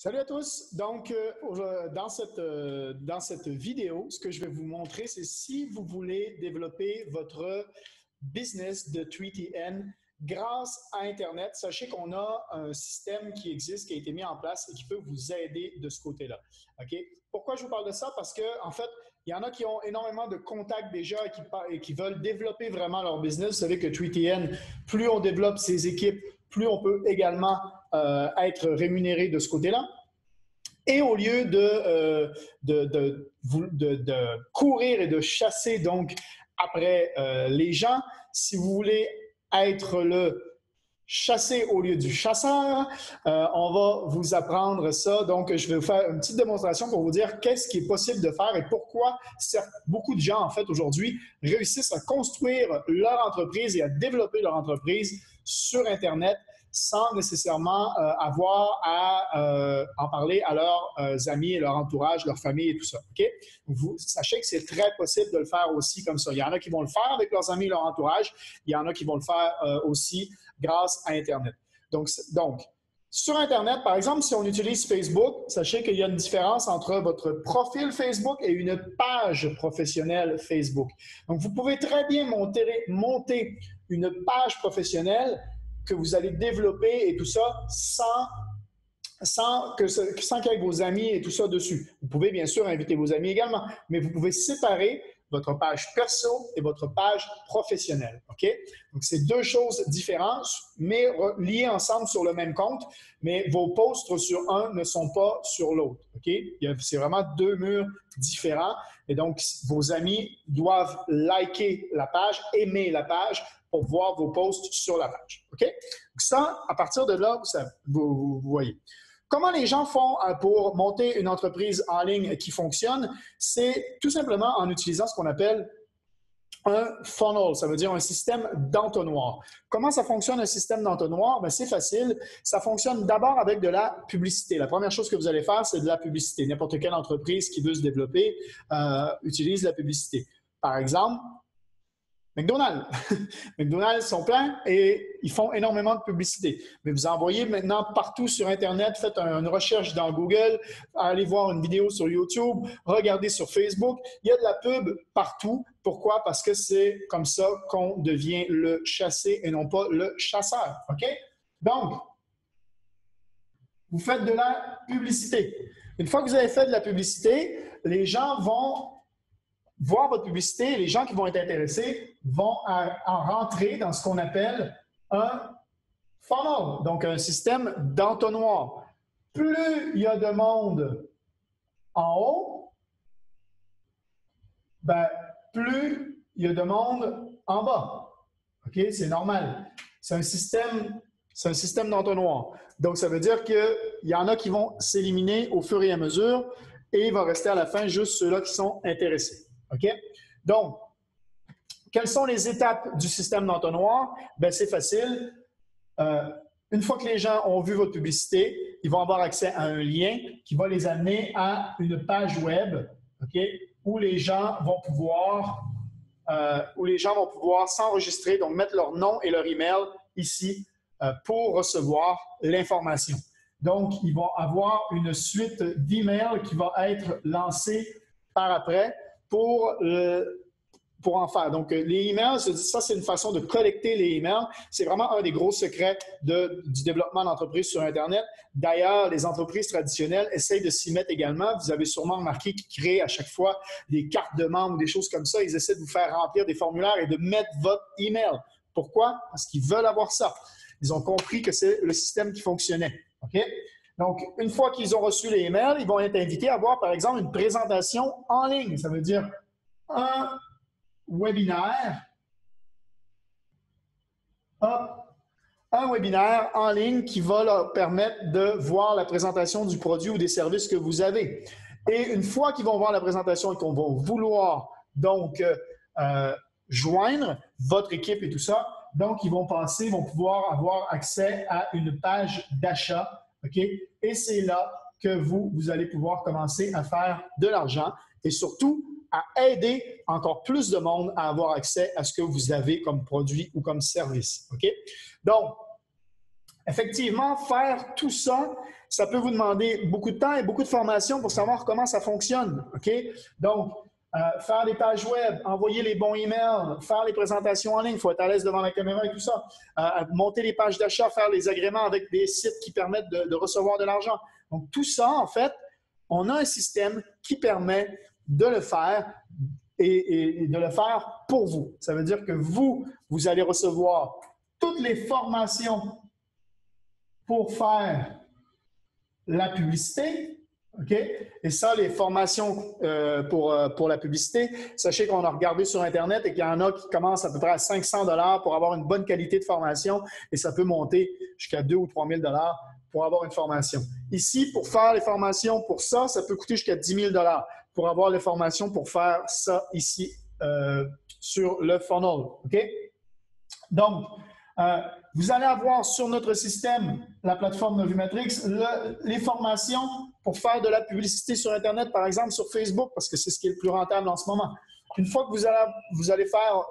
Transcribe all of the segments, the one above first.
Salut à tous! Donc, dans cette vidéo, ce que je vais vous montrer, c'est si vous voulez développer votre business de 3TN grâce à Internet, sachez qu'on a un système qui existe, qui a été mis en place et qui peut vous aider de ce côté-là. OK? Pourquoi je vous parle de ça? Parce que, en fait, il y en a qui ont énormément de contacts déjà et qui veulent développer vraiment leur business. Vous savez que 3TN, plus on développe ses équipes, plus on peut également être rémunéré de ce côté-là. Et au lieu de courir et de chasser donc après les gens, si vous voulez être le chasser au lieu du chasseur, on va vous apprendre ça. Donc, je vais vous faire une petite démonstration pour vous dire qu'est-ce qui est possible de faire et pourquoi beaucoup de gens, en fait, aujourd'hui, réussissent à construire leur entreprise et à développer leur entreprise sur Internet sans nécessairement avoir à en parler à leurs amis et leur entourage, leur famille et tout ça. OK? Vous sachez que c'est très possible de le faire aussi comme ça. Il y en a qui vont le faire avec leurs amis et leur entourage. Il y en a qui vont le faire aussi grâce à Internet. Donc, sur Internet, par exemple, si on utilise Facebook, sachez qu'il y a une différence entre votre profil Facebook et une page professionnelle Facebook. Donc, vous pouvez très bien monter une page professionnelle que vous allez développer et tout ça sans qu'avec vos amis et tout ça dessus. Vous pouvez bien sûr inviter vos amis également, mais vous pouvez séparer votre page perso et votre page professionnelle. OK? Donc, c'est deux choses différentes, mais liées ensemble sur le même compte, mais vos posts sur un ne sont pas sur l'autre. OK? C'est vraiment deux murs différents. Et donc, vos amis doivent liker la page, aimer la page pour voir vos posts sur la page. OK? Donc ça, à partir de là, vous voyez. Comment les gens font pour monter une entreprise en ligne qui fonctionne? C'est tout simplement en utilisant ce qu'on appelle un funnel, ça veut dire un système d'entonnoir. Comment ça fonctionne un système d'entonnoir? Bien, c'est facile. Ça fonctionne d'abord avec de la publicité. La première chose que vous allez faire, c'est de la publicité. N'importe quelle entreprise qui veut se développer utilise la publicité. Par exemple, McDonald's. McDonald's sont pleins et ils font énormément de publicité. Mais vous envoyez maintenant partout sur Internet, faites une recherche dans Google, allez voir une vidéo sur YouTube, regardez sur Facebook. Il y a de la pub partout. Pourquoi? Parce que c'est comme ça qu'on devient le chassé et non pas le chasseur. OK? Donc, vous faites de la publicité. Une fois que vous avez fait de la publicité, les gens vont voir votre publicité, les gens qui vont être intéressés vont en rentrer dans ce qu'on appelle un funnel, donc un système d'entonnoir. Plus il y a de monde en haut, ben, plus il y a de monde en bas. OK? C'est normal. C'est un système d'entonnoir. Donc, ça veut dire qu'il y en a qui vont s'éliminer au fur et à mesure et il va rester à la fin juste ceux-là qui sont intéressés. OK? Donc, quelles sont les étapes du système d'entonnoir? Bien, c'est facile. Une fois que les gens ont vu votre publicité, ils vont avoir accès à un lien qui va les amener à une page web, OK? Où les gens vont pouvoir s'enregistrer, donc mettre leur nom et leur email ici pour recevoir l'information. Donc, ils vont avoir une suite d'emails qui va être lancée par après pour en faire. Donc, les emails, ça, c'est une façon de collecter les emails. C'est vraiment un des gros secrets du développement d'entreprises sur Internet. D'ailleurs, les entreprises traditionnelles essayent de s'y mettre également. Vous avez sûrement remarqué qu'ils créent à chaque fois des cartes de membres, des choses comme ça. Ils essaient de vous faire remplir des formulaires et de mettre votre email. Pourquoi? Parce qu'ils veulent avoir ça. Ils ont compris que c'est le système qui fonctionnait. OK? Donc, une fois qu'ils ont reçu les emails, ils vont être invités à voir, par exemple, une présentation en ligne. Ça veut dire un webinaire. Un webinaire en ligne qui va leur permettre de voir la présentation du produit ou des services que vous avez. Et une fois qu'ils vont voir la présentation et qu'on va vouloir donc joindre votre équipe et tout ça, donc ils vont pouvoir avoir accès à une page d'achat. OK? Et c'est là que vous allez pouvoir commencer à faire de l'argent et surtout à aider encore plus de monde à avoir accès à ce que vous avez comme produit ou comme service. OK? Donc, Effectivement, faire tout ça, ça peut vous demander beaucoup de temps et beaucoup de formation pour savoir comment ça fonctionne. OK? Donc, faire les pages web, envoyer les bons emails, faire les présentations en ligne, il faut être à l'aise devant la caméra et tout ça. Monter les pages d'achat, faire les agréments avec des sites qui permettent de recevoir de l'argent. Donc, tout ça, en fait, on a un système qui permet de le faire et de le faire pour vous. Ça veut dire que vous allez recevoir toutes les formations pour faire la publicité. OK? Et ça, les formations pour la publicité, sachez qu'on a regardé sur Internet et qu'il y en a qui commencent à peu près à 500 $ pour avoir une bonne qualité de formation et ça peut monter jusqu'à 2 000 ou 3 000 $ pour avoir une formation. Ici, pour faire les formations pour ça, ça peut coûter jusqu'à 10 000 $ pour avoir les formations pour faire ça ici sur le funnel. OK? Donc, vous allez avoir sur notre système, la plateforme Novumatrix, les formations pour faire de la publicité sur Internet, par exemple sur Facebook, parce que c'est ce qui est le plus rentable en ce moment. Une fois que vous allez faire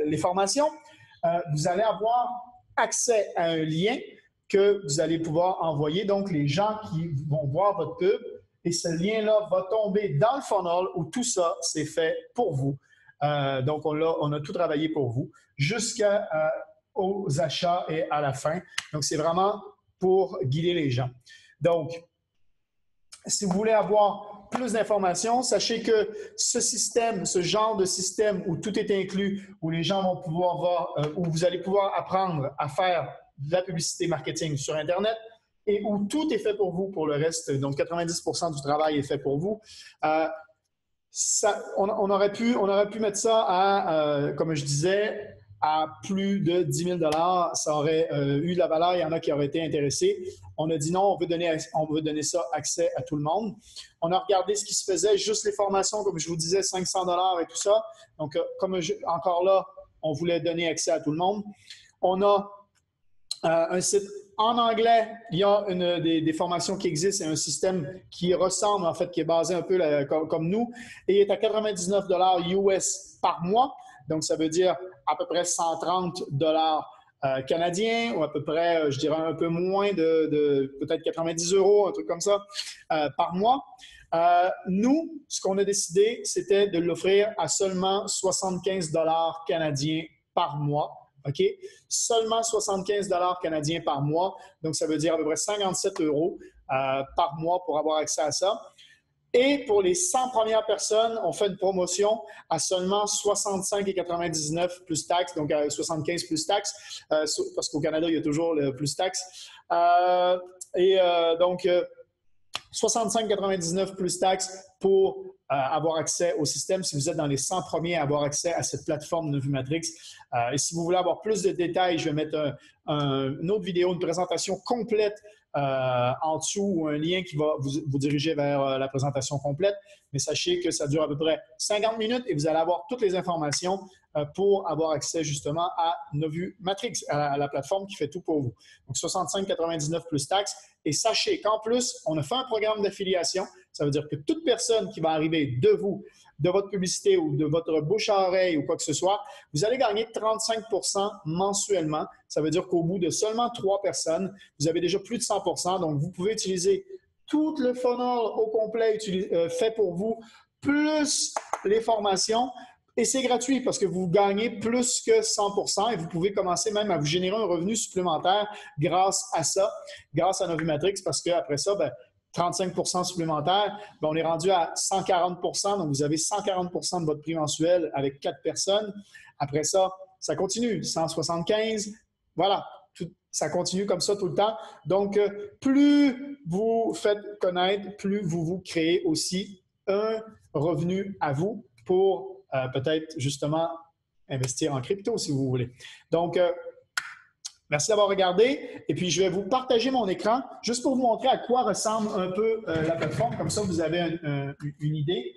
les formations, vous allez avoir accès à un lien que vous allez pouvoir envoyer. Donc, les gens qui vont voir votre pub, et ce lien-là va tomber dans le funnel où tout ça, c'est fait pour vous. Donc, on a tout travaillé pour vous jusqu'aux achats et à la fin. Donc, c'est vraiment pour guider les gens. Donc, si vous voulez avoir plus d'informations, sachez que ce système, ce genre de système où tout est inclus, où les gens vont pouvoir voir, où vous allez pouvoir apprendre à faire de la publicité marketing sur Internet et où tout est fait pour vous pour le reste. Donc, 90% du travail est fait pour vous. On aurait pu mettre ça à, comme je disais, à plus de 10 000 $. Ça aurait eu de la valeur. Il y en a qui auraient été intéressés. On a dit non, on veut donner ça accès à tout le monde. On a regardé ce qui se faisait, juste les formations, comme je vous disais, 500 $ et tout ça. Donc, encore là, on voulait donner accès à tout le monde. On a un site en anglais. Il y a des formations qui existent. C'est un système qui ressemble, en fait, qui est basé un peu comme nous et est à 99 $ US par mois. Donc, ça veut dire à peu près 130 $ canadiens ou à peu près, je dirais, un peu moins de peut-être 90 €, un truc comme ça, par mois. Nous, ce qu'on a décidé, c'était de l'offrir à seulement 75 $ canadiens par mois. OK? Seulement 75 $ canadiens par mois. Donc, ça veut dire à peu près 57 € par mois pour avoir accès à ça. Et pour les 100 premières personnes, on fait une promotion à seulement 65,99 plus taxes, donc 75 plus taxes, parce qu'au Canada, il y a toujours le plus taxes. Donc, 65,99 plus taxes pour avoir accès au système si vous êtes dans les 100 premiers à avoir accès à cette plateforme Novumatrix. Et si vous voulez avoir plus de détails, je vais mettre une autre vidéo, une présentation complète en dessous ou un lien qui va vous diriger vers la présentation complète. Mais sachez que ça dure à peu près 50 minutes et vous allez avoir toutes les informations pour avoir accès justement à Novumatrix, à la plateforme qui fait tout pour vous. Donc, 65,99 plus taxes. Et sachez qu'en plus, on a fait un programme d'affiliation. Ça veut dire que toute personne qui va arriver de vous, de votre publicité ou de votre bouche à oreille ou quoi que ce soit, vous allez gagner 35 % mensuellement. Ça veut dire qu'au bout de seulement 3 personnes, vous avez déjà plus de 100 %. Donc, vous pouvez utiliser tout le funnel au complet fait pour vous, plus les formations. Et c'est gratuit parce que vous gagnez plus que 100 % et vous pouvez commencer même à vous générer un revenu supplémentaire grâce à ça, grâce à Novumatrix, parce qu'après ça, 35 % supplémentaire, on est rendu à 140 %. Donc, vous avez 140 % de votre prix mensuel avec 4 personnes. Après ça, ça continue, 175. Voilà, ça continue comme ça tout le temps. Donc, plus vous faites connaître, plus vous créez aussi un revenu à vous pour peut-être justement investir en crypto si vous voulez. Donc, merci d'avoir regardé. Et puis, je vais vous partager mon écran juste pour vous montrer à quoi ressemble un peu la plateforme. Comme ça, vous avez une idée.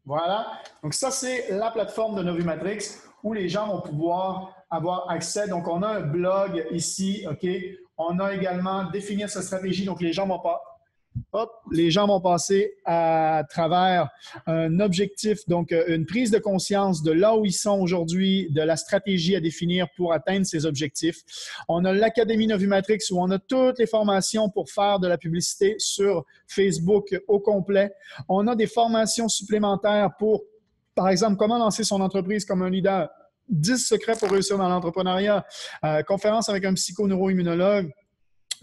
Voilà. Donc, ça, c'est la plateforme de Novumatrix où les gens vont pouvoir avoir accès. Donc, on a un blog ici, OK? On a également définir sa stratégie. Donc, les gens vont pas hop, les gens vont passer à travers un objectif, donc une prise de conscience de là où ils sont aujourd'hui, de la stratégie à définir pour atteindre ces objectifs. On a l'Académie Novumatrix où on a toutes les formations pour faire de la publicité sur Facebook au complet. On a des formations supplémentaires pour, par exemple, comment lancer son entreprise comme un leader, 10 secrets pour réussir dans l'entrepreneuriat, conférence avec un psychoneuroimmunologue,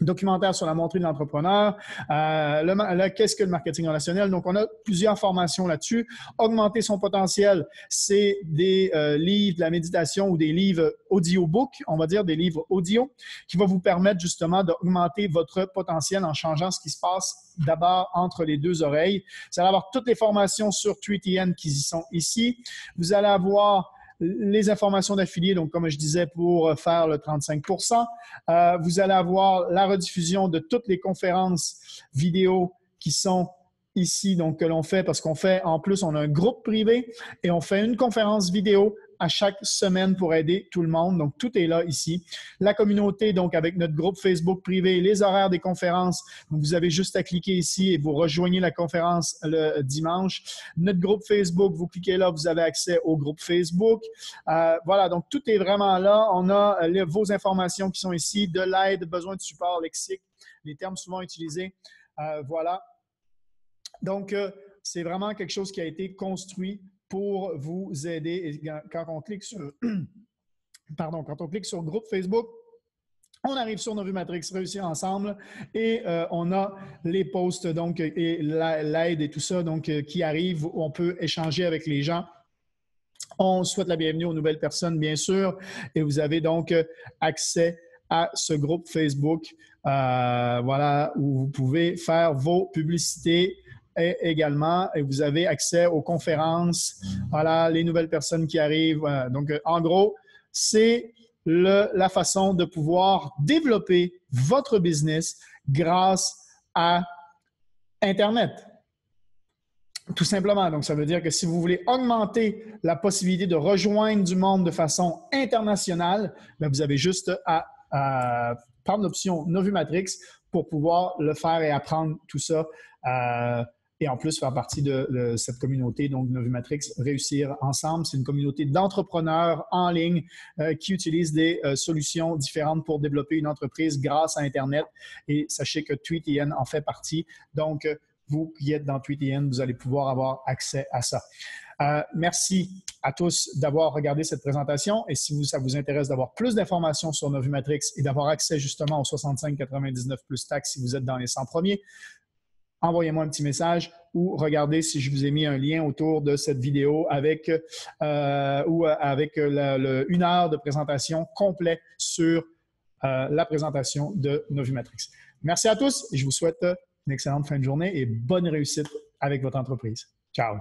documentaire sur la montée de l'entrepreneur, qu'est-ce que le marketing relationnel. Donc, on a plusieurs formations là-dessus. Augmenter son potentiel, c'est des livres de la méditation ou des livres audiobook, on va dire des livres audio, qui vont vous permettre justement d'augmenter votre potentiel en changeant ce qui se passe d'abord entre les deux oreilles. Vous allez avoir toutes les formations sur 3TN qui y sont ici. Vous allez avoir les informations d'affiliés, donc comme je disais, pour faire le 35%. Vous allez avoir la rediffusion de toutes les conférences vidéo qui sont ici, donc que l'on fait, parce qu'on fait, en plus, on a un groupe privé et on fait une conférence vidéo à chaque semaine pour aider tout le monde. Donc, tout est là ici. La communauté, donc avec notre groupe Facebook privé, les horaires des conférences. Donc, vous avez juste à cliquer ici et vous rejoignez la conférence le dimanche. Notre groupe Facebook, vous cliquez là, vous avez accès au groupe Facebook. Voilà, donc tout est vraiment là. On a vos informations qui sont ici, de l'aide, besoin de support lexique, les termes souvent utilisés. Voilà. Donc, c'est vraiment quelque chose qui a été construit pour vous aider. Et quand on clique sur, quand on clique sur groupe Facebook, on arrive sur Novumatrix, réussir ensemble, et on a les posts donc, et l'aide et tout ça donc, qui arrive, où on peut échanger avec les gens. On souhaite la bienvenue aux nouvelles personnes, bien sûr, et vous avez donc accès à ce groupe Facebook, voilà, où vous pouvez faire vos publicités également, et vous avez accès aux conférences, voilà, les nouvelles personnes qui arrivent. Voilà. Donc, en gros, c'est la façon de pouvoir développer votre business grâce à Internet. Tout simplement. Donc, ça veut dire que si vous voulez augmenter la possibilité de rejoindre du monde de façon internationale, bien, vous avez juste à prendre l'option Novumatrix pour pouvoir le faire et apprendre tout ça. Et en plus, faire partie de cette communauté, donc Novumatrix, réussir ensemble. C'est une communauté d'entrepreneurs en ligne qui utilisent des solutions différentes pour développer une entreprise grâce à Internet. Et sachez que 3TN en fait partie. Donc, vous qui êtes dans 3TN, vous allez pouvoir avoir accès à ça. Merci à tous d'avoir regardé cette présentation. Et si ça vous intéresse d'avoir plus d'informations sur Novumatrix et d'avoir accès justement aux 65,99 plus taxes si vous êtes dans les 100 premiers, envoyez-moi un petit message ou regardez si je vous ai mis un lien autour de cette vidéo avec, une heure de présentation complète sur la présentation de Novumatrix. Merci à tous et je vous souhaite une excellente fin de journée et bonne réussite avec votre entreprise. Ciao!